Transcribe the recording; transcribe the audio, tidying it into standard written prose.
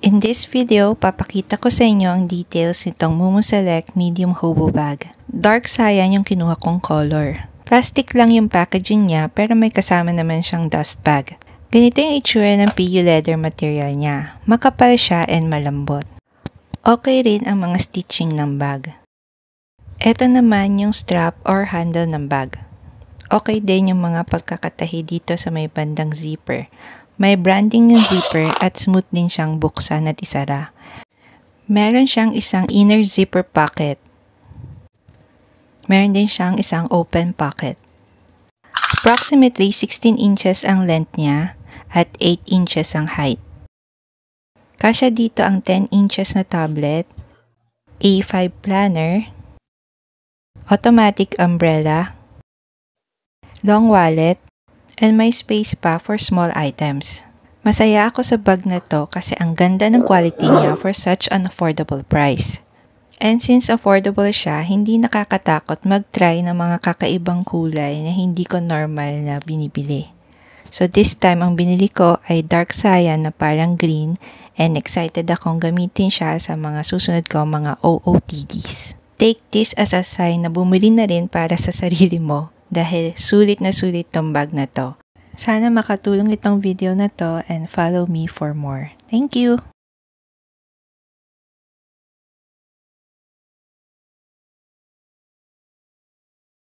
In this video, papakita ko sa inyo ang details nitong Mumu Select Medium Hobo Bag. Dark cyan yung kinuha kong color. Plastic lang yung packaging niya pero may kasama naman siyang dust bag. Ganito yung itsura ng PU leather material niya. Makapal siya and malambot. Okay rin ang mga stitching ng bag. Ito naman yung strap or handle ng bag. Okay din yung mga pagkakatahi dito sa may bandang zipper. May branding yung zipper at smooth din siyang buksan at isara. Meron siyang isang inner zipper pocket. Meron din siyang isang open pocket. Approximately 16 inches ang length niya at 8 inches ang height. Kasya dito ang 10 inches na tablet, A5 planner, automatic umbrella, long wallet, and may space pa for small items. Masaya ako sa bag na to kasi ang ganda ng quality niya for such an affordable price. And since affordable siya, hindi nakakatakot mag-try ng mga kakaibang kulay na hindi ko normal na binibili. So this time ang binili ko ay dark cyan na parang green and excited akong gamitin siya sa mga susunod ko mga OOTDs. Take this as a sign na bumili na rin para sa sarili mo. Dahil sulit na sulit tong bag na to. Sana makatulong itong video na to and follow me for more. Thank you!